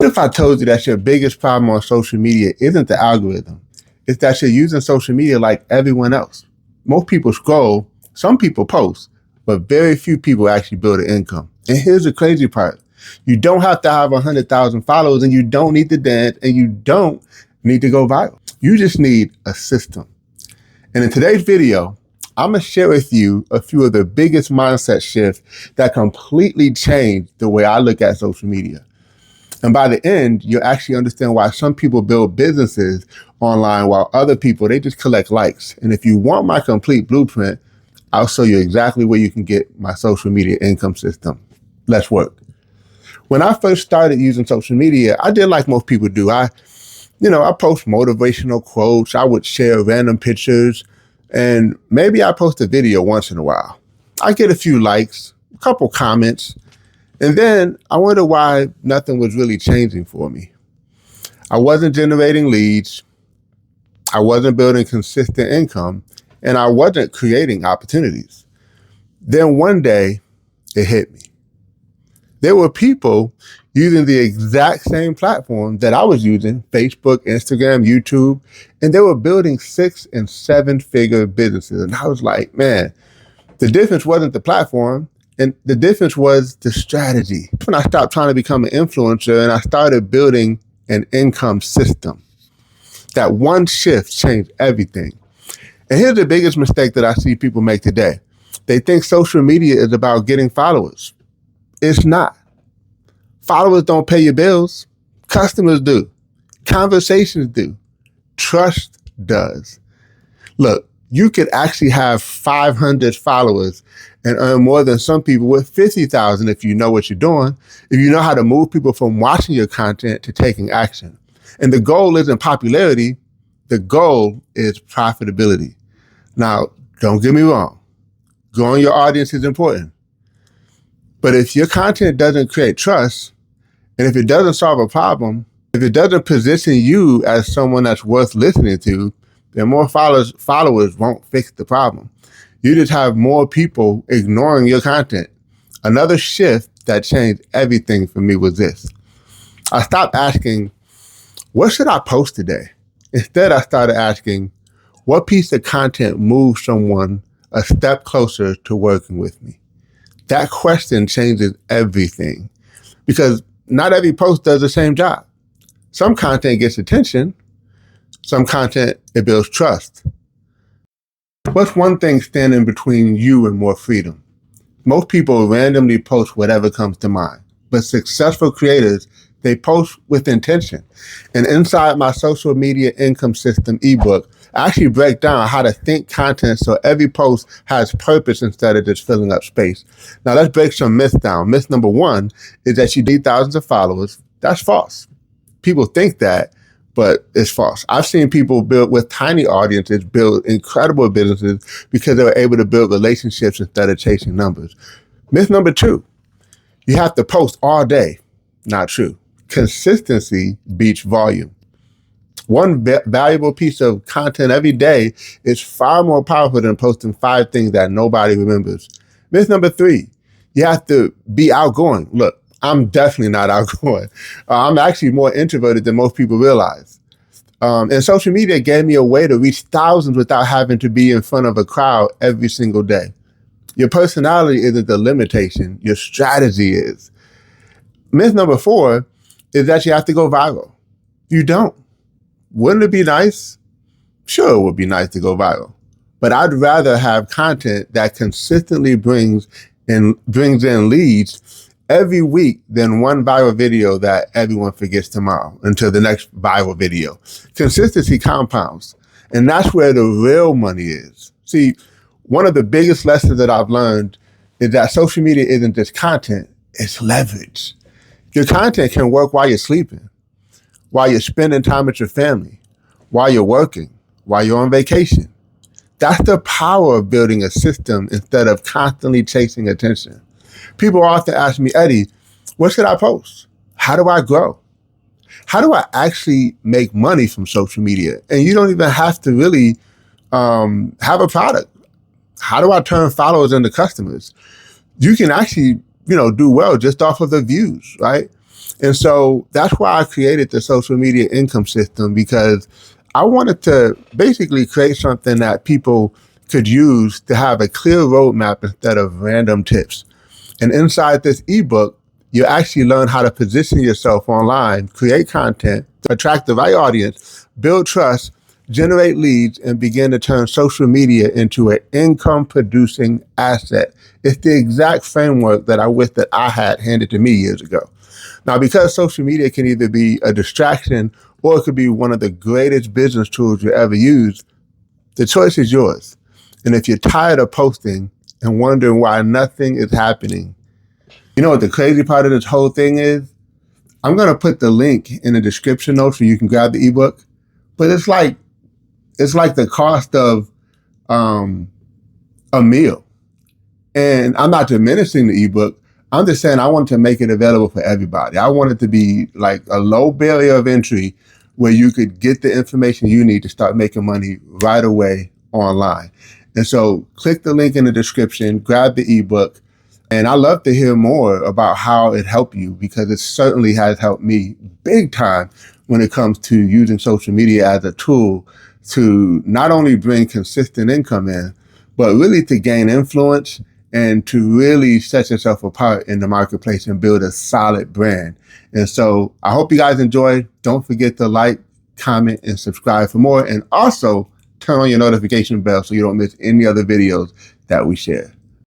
if I told you that your biggest problem on social media isn't the algorithm? It's that you're using social media like everyone else. Most people scroll, some people post, but very few people actually build an income. And here's the crazy part. You don't have to have 100,000 followers, and you don't need to dance, and you don't need to go viral. You just need a system. And in today's video, I'm going to share with you a few of the biggest mindset shifts that completely changed the way I look at social media. And by the end, you'll actually understand why some people build businesses online while other people, they just collect likes. And if you want my complete blueprint, I'll show you exactly where you can get my social media income system. Let's work. When I first started using social media, I did like most people do. I post motivational quotes. I would share random pictures, and maybe I post a video once in a while. I get a few likes, a couple comments, and then I wonder why nothing was really changing for me. I wasn't generating leads. I wasn't building consistent income, and I wasn't creating opportunities. Then one day it hit me. There were people using the exact same platform that I was using, Facebook, Instagram, YouTube, and they were building 6- and 7-figure businesses. And I was like, man, the difference wasn't the platform, and the difference was the strategy. When I stopped trying to become an influencer and I started building an income system, that one shift changed everything. And here's the biggest mistake that I see people make today. They think social media is about getting followers. It's not. Followers don't pay your bills. Customers do. Conversations do. Trust does. Look, you could actually have 500 followers and earn more than some people with 50,000 if you know what you're doing, if you know how to move people from watching your content to taking action. And the goal isn't popularity. The goal is profitability. Now, don't get me wrong. Growing your audience is important. But if your content doesn't create trust, and if it doesn't solve a problem, if it doesn't position you as someone that's worth listening to, then more followers won't fix the problem. You just have more people ignoring your content. Another shift that changed everything for me was this. I stopped asking, what should I post today? Instead, I started asking, what piece of content moves someone a step closer to working with me? That question changes everything, because not every post does the same job. Some content gets attention. Some content, it builds trust. What's one thing standing between you and more freedom? Most people randomly post whatever comes to mind, but successful creators, they post with intention. And inside my social media income system ebook, I actually break down how to think content so every post has purpose instead of just filling up space. Now let's break some myths down. Myth number one is that you need thousands of followers. That's false. People think that, but it's false. I've seen people build with tiny audiences, build incredible businesses because they were able to build relationships instead of chasing numbers. Myth number two, you have to post all day. Not true. Consistency beats volume. One valuable piece of content every day is far more powerful than posting 5 things that nobody remembers. Myth number 3, you have to be outgoing. Look, I'm definitely not outgoing. I'm actually more introverted than most people realize. And social media gave me a way to reach thousands without having to be in front of a crowd every single day. Your personality isn't the limitation, your strategy is. Myth number 4 is that you have to go viral. You don't. Wouldn't it be nice? Sure, it would be nice to go viral, but I'd rather have content that consistently brings in leads every week than one viral video that everyone forgets tomorrow until the next viral video. Consistency compounds, and that's where the real money is. See, one of the biggest lessons that I've learned is that social media isn't just content, it's leverage. Your content can work while you're sleeping, while you're spending time with your family, while you're working, while you're on vacation. That's the power of building a system instead of constantly chasing attention. People often ask me, Eddie, what should I post? How do I grow? How do I actually make money from social media? And you don't even have to really have a product. How do I turn followers into customers? You can actually, do well just off of the views, right? And so that's why I created the social media income system, because I wanted to basically create something that people could use to have a clear roadmap instead of random tips. And inside this ebook, you actually learn how to position yourself online, create content, attract the right audience, build trust, generate leads, and begin to turn social media into an income producing asset. It's the exact framework that I wish that I had handed to me years ago. Now, because social media can either be a distraction or it could be one of the greatest business tools you ever use, the choice is yours. And if you're tired of posting and wondering why nothing is happening, you know what the crazy part of this whole thing is? I'm going to put the link in the description notes so you can grab the ebook. But it's like the cost of a meal. And I'm not diminishing the ebook. I'm just saying I want to make it available for everybody. I want it to be like a low barrier of entry where you could get the information you need to start making money right away online. And so click the link in the description, grab the ebook. And I love to hear more about how it helped you, because it certainly has helped me big time when it comes to using social media as a tool to not only bring consistent income in, but really to gain influence and to really set yourself apart in the marketplace and build a solid brand. And so I hope you guys enjoy. Don't forget to like, comment, and subscribe for more. And also turn on your notification bell so you don't miss any other videos that we share.